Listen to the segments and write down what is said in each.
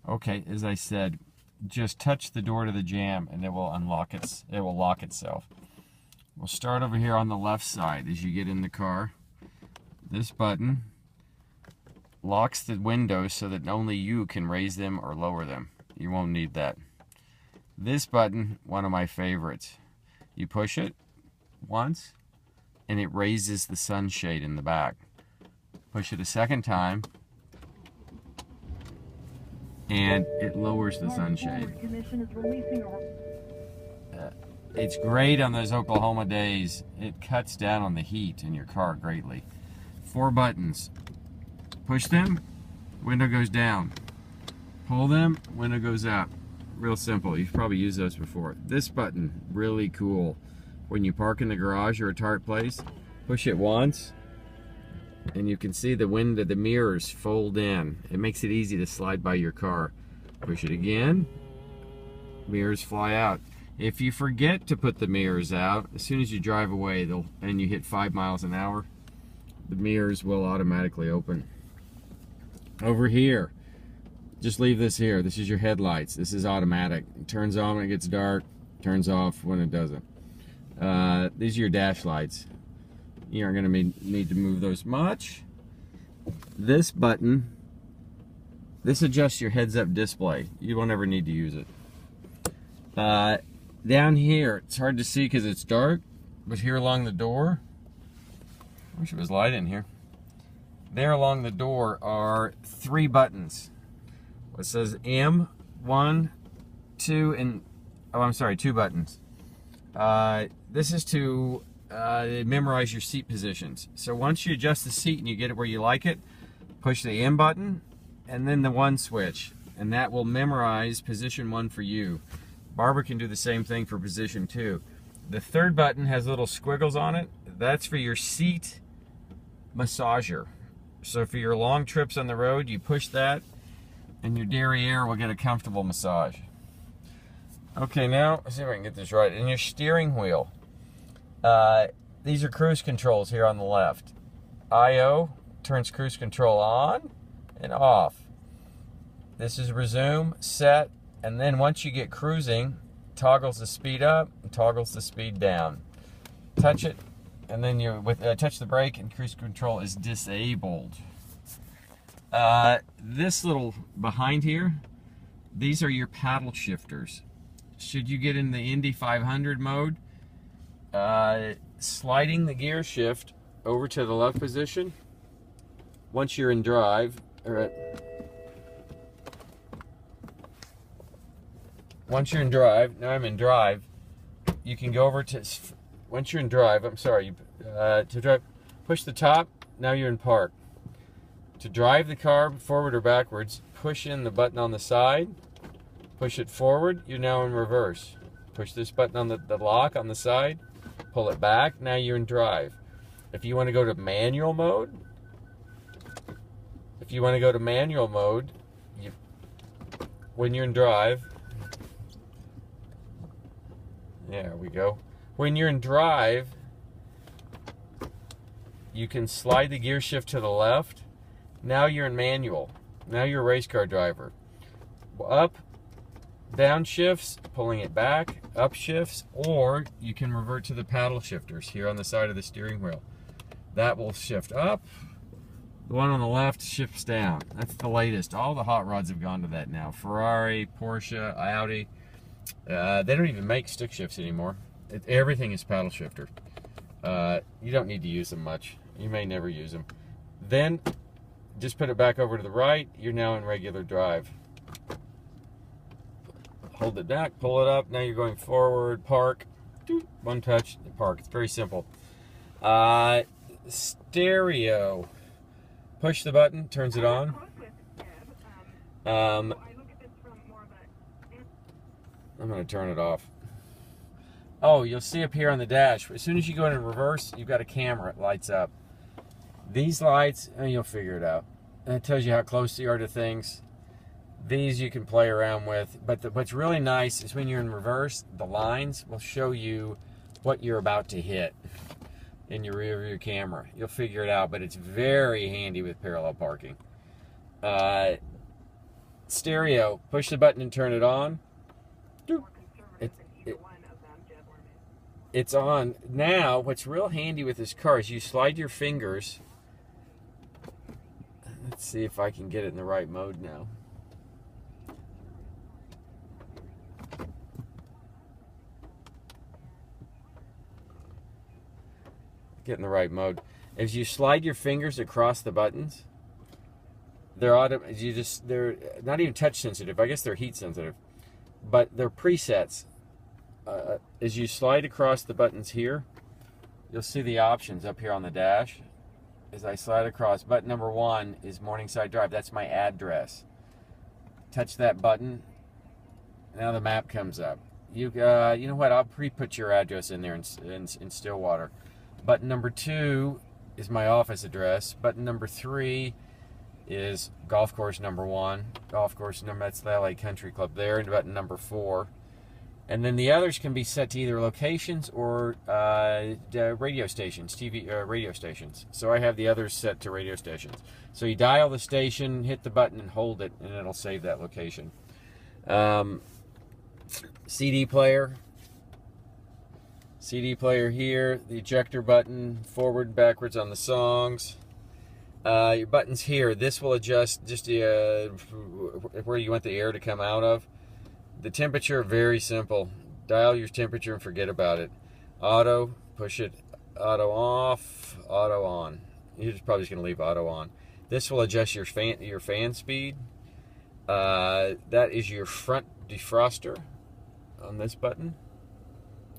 Okay, as I said, just touch the door to the jamb and it will lock itself. We'll start over here on the left side as you get in the car. This button locks the windows so that only you can raise them or lower them. You won't need that. This button, one of my favorites. You push it once and it raises the sunshade in the back. Push it a second time and it lowers the sunshade. It's great on those Oklahoma days. It cuts down on the heat in your car greatly. 4 buttons. Push them, window goes down. Pull them, window goes up. Real simple. You've probably used those before. This button, really cool. When you park in the garage or a tarp place, push it once and you can see the window, the mirrors fold in. It makes it easy to slide by your car. Push it again, mirrors fly out. If you forget to put the mirrors out, as soon as you drive away and you hit 5 miles an hour, the mirrors will automatically open. Over here, just leave this here. This is your headlights. This is automatic. It turns on when it gets dark, turns off when it doesn't. These are your dash lights. You aren't going to need to move those much. This button, this adjusts your heads-up display. You won't ever need to use it. Down here, it's hard to see because it's dark, but here along the door, I wish it was light in here. There along the door are 3 buttons. It says M, 1, 2, and, oh, I'm sorry, 2 buttons. This is to memorize your seat positions. So once you adjust the seat and you get it where you like it, push the M button and then the 1 switch, and that will memorize position 1 for you. Barbara can do the same thing for position 2. The 3rd button has little squiggles on it. That's for your seat massager. So for your long trips on the road, you push that and your derriere will get a comfortable massage. Okay, now, let's see if I can get this right. And your steering wheel. These are cruise controls here on the left. I/O turns cruise control on and off. This is resume, set, and then once you get cruising, toggles the speed up and toggles the speed down. Touch it, and then you touch the brake and cruise control is disabled. This little behind here, these are your paddle shifters. Should you get in the Indy 500 mode, sliding the gear shift over to the left position, once you're in drive, once you're in drive, now I'm in drive, you can go over to, once you're in drive, I'm sorry, to drive, push the top, now you're in park. To drive the car forward or backwards, push in the button on the side, push it forward, you're now in reverse. Push this button on the lock on the side, pull it back, now you're in drive. If you want to go to manual mode, when you're in drive, there we go. When you're in drive, you can slide the gear shift to the left. Now you're in manual. Now you're a race car driver. Up, down shifts, pulling it back, up shifts, or you can revert to the paddle shifters here on the side of the steering wheel. That will shift up. The one on the left shifts down. That's the latest. All the hot rods have gone to that now. Ferrari, Porsche, Audi. They don't even make stick shifts anymore. Everything is paddle shifter. You don't need to use them much. You may never use them. Then, just put it back over to the right. You're now in regular drive. Hold it back, pull it up. Now you're going forward, park. One touch, park. It's very simple. Stereo. Push the button, turns it on. I'm going to turn it off. Oh, you'll see up here on the dash, as soon as you go into reverse, you've got a camera. It lights up. These lights, you'll figure it out. And it tells you how close you are to things. These you can play around with. But what's really nice is when you're in reverse, the lines will show you what you're about to hit in your rear view camera. You'll figure it out, but it's very handy with parallel parking. stereo. Push the button and turn it on. It's on. Now, what's real handy with this car is you slide your fingers. Let's see if I can get it in the right mode now. Get in the right mode. As you slide your fingers across the buttons, they're not even touch sensitive. I guess they're heat sensitive, but they're presets. As you slide across the buttons here, you'll see the options up here on the dash. As I slide across, button number 1 is Morningside Drive. That's my address. Touch that button. Now the map comes up. You know what? I'll pre-put your address in there in Stillwater. Button number 2 is my office address. Button number 3 is golf course number 1. Golf course number, that's the LA Country Club there. And button number 4. And then the others can be set to either locations or radio stations, radio stations. So I have the others set to radio stations. So you dial the station, hit the button, and hold it, and it'll save that location. CD player. CD player here. The ejector button, forward and backwards on the songs. Your buttons here. This will adjust just where you want the air to come out of. The temperature, very simple. Dial your temperature and forget about it. Auto, push it. Auto off, auto on. You're probably just going to leave auto on. This will adjust your fan speed. That is your front defroster on this button.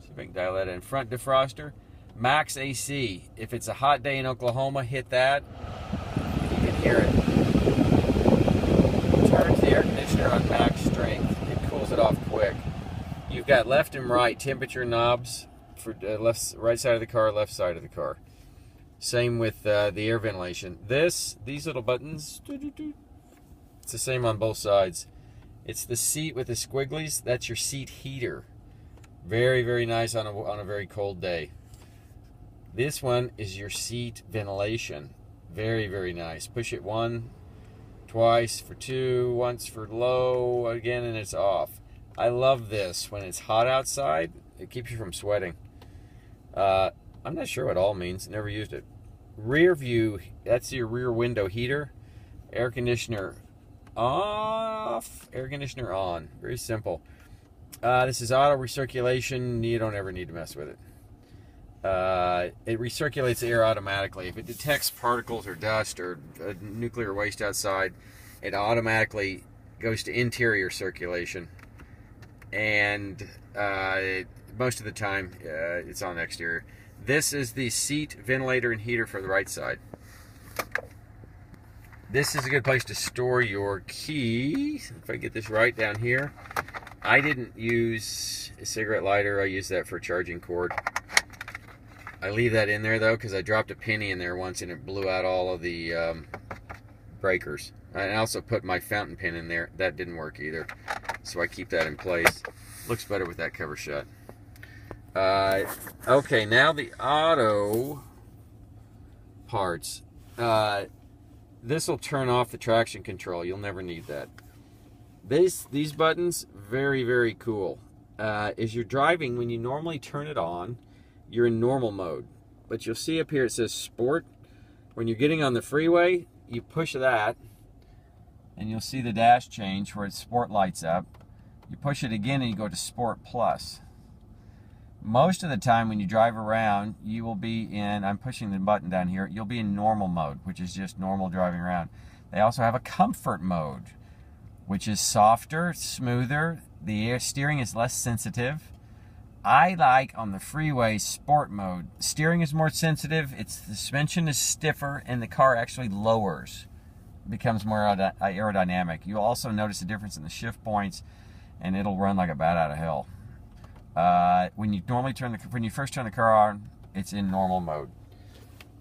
See if I can dial that in. Front defroster. Max AC. If it's a hot day in Oklahoma, hit that. You can hear it. Turns the air conditioner on max strength. It off quick. You've got left and right temperature knobs for right side of the car, left side of the car. Same with the air ventilation. These little buttons, it's the same on both sides. It's the seat with the squigglies. That's your seat heater. Very, very nice on a very cold day. This one is your seat ventilation. Very, very nice. Push it 1, twice for 2, once for low, again, and it's off. I love this. When it's hot outside, it keeps you from sweating. I'm not sure what all means. Never used it. Rear view, that's your rear window heater. Air conditioner off, air conditioner on. Very simple. This is auto recirculation. You don't ever need to mess with it. It recirculates the air automatically. If it detects particles or dust or nuclear waste outside, it automatically goes to interior circulation. And most of the time, it's on exterior. This is the seat ventilator and heater for the right side. This is a good place to store your keys. If I get this right down here. I didn't use a cigarette lighter. I used that for a charging cord. I leave that in there though because I dropped a penny in there once and it blew out all of the breakers. I also put my fountain pen in there. That didn't work either. So I keep that in place. Looks better with that cover shut. Okay, now the auto parts. This will turn off the traction control. You'll never need that. These buttons, very, very cool. As you're driving, when you normally turn it on, you're in normal mode. But you'll see up here it says Sport. When you're getting on the freeway, you push that, and you'll see the dash change where it's Sport lights up. You push it again and you go to Sport Plus. Most of the time when you drive around, you will be in, I'm pushing the button down here, you'll be in normal mode, which is just normal driving around. They also have a comfort mode, which is softer, smoother. The steering is less sensitive. I like on the freeway Sport mode. Steering is more sensitive, the suspension is stiffer, and the car actually lowers. It becomes more aerodynamic. You'll also notice a difference in the shift points, and it'll run like a bat out of hell. When you first turn the car on, it's in normal mode.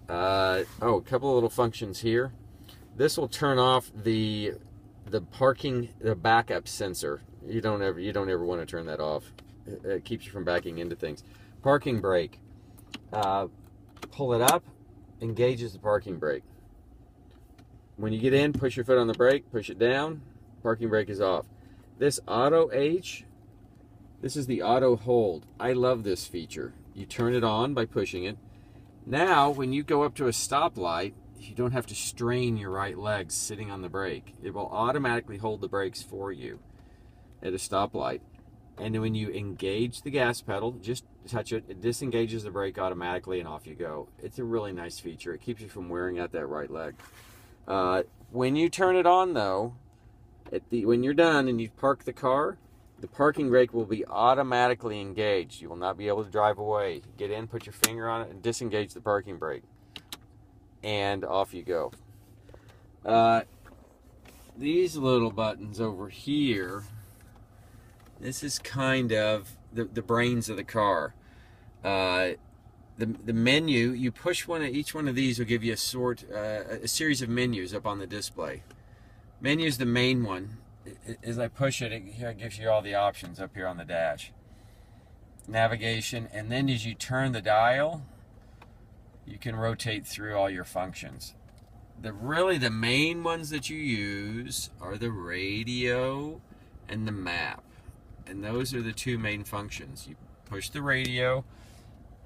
A couple of little functions here. This will turn off the backup sensor. You don't ever want to turn that off. It keeps you from backing into things. Parking brake. Pull it up, engages the parking brake. When you get in, push your foot on the brake, push it down, parking brake is off. This auto H, this is the auto hold. I love this feature. You turn it on by pushing it. Now, when you go up to a stoplight, you don't have to strain your right leg sitting on the brake. It will automatically hold the brakes for you at a stoplight. And when you engage the gas pedal, just touch it, it disengages the brake automatically and off you go. It's a really nice feature. It keeps you from wearing out that right leg. When you turn it on though, when you're done and you park the car, the parking brake will be automatically engaged. You will not be able to drive away. Get in, put your finger on it, and disengage the parking brake. And off you go. These little buttons over here, this is kind of the brains of the car. The menu, you push each one of these will give you a series of menus up on the display. Menu is the main one. As I push it, it gives you all the options up here on the dash. Navigation, and then as you turn the dial, you can rotate through all your functions. Really the main ones that you use are the radio and the map. And those are the two main functions. You push the radio,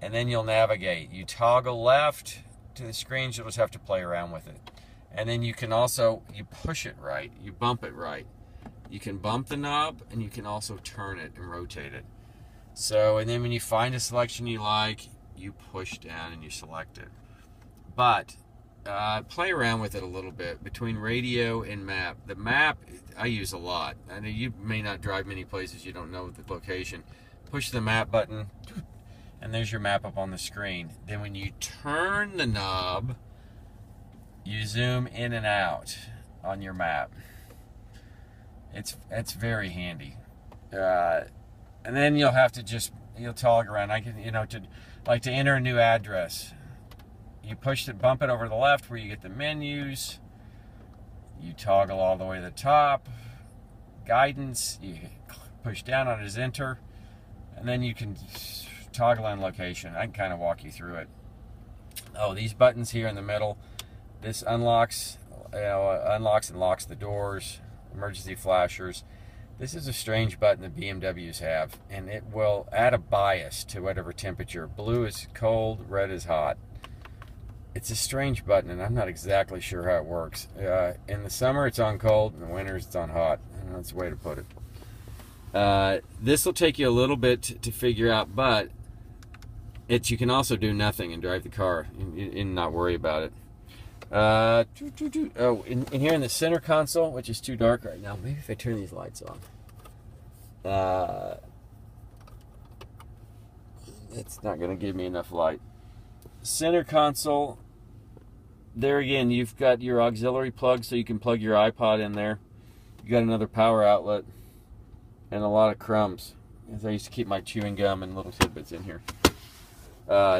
and then you'll navigate. You toggle left to the screens, you'll just have to play around with it. And then you can also, you push it right, you bump it right. You can bump the knob, and you can also turn it and rotate it. So, and then when you find a selection you like, you push down and you select it. But play around with it a little bit between radio and map. The map I use a lot. I know you may not drive many places you don't know the location. Push the map button, and there's your map up on the screen. Then when you turn the knob, you zoom in and out on your map. It's very handy. And then you'll have to you'll toggle around. To enter a new address. You push it, bump it over to the left where you get the menus. You toggle all the way to the top. Guidance, you push down on it as enter. And then you can toggle on location. I can kind of walk you through it. Oh, these buttons here in the middle. This unlocks and locks the doors. Emergency flashers. This is a strange button that BMWs have, and it will add a bias to whatever temperature. Blue is cold, red is hot. It's a strange button, and I'm not exactly sure how it works. In the summer, it's on cold. In the winter, it's on hot. I don't know, that's the way to put it. This will take you a little bit to figure out, but you can also do nothing and drive the car and not worry about it. In here in the center console, which is too dark right now, maybe if I turn these lights on. It's not going to give me enough light. Center console, there again, you've got your auxiliary plug, so you can plug your iPod in there. You got another power outlet, and a lot of crumbs, as I used to keep my chewing gum and little tidbits in here.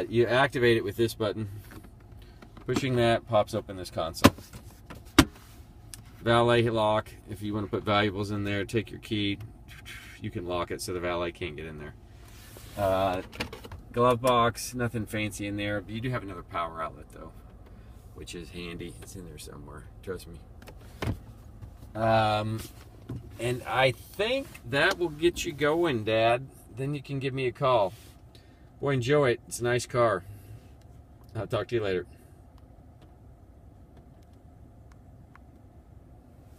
You activate it with this button. Pushing that pops open this console. Valet lock, if you want to put valuables in there, take your key, you can lock it so the valet can't get in there. Glove box, nothing fancy in there. You do have another power outlet though, which is handy. It's in there somewhere, trust me. And I think that will get you going, Dad. Then you can give me a call. Boy, enjoy it. It's a nice car. I'll talk to you later.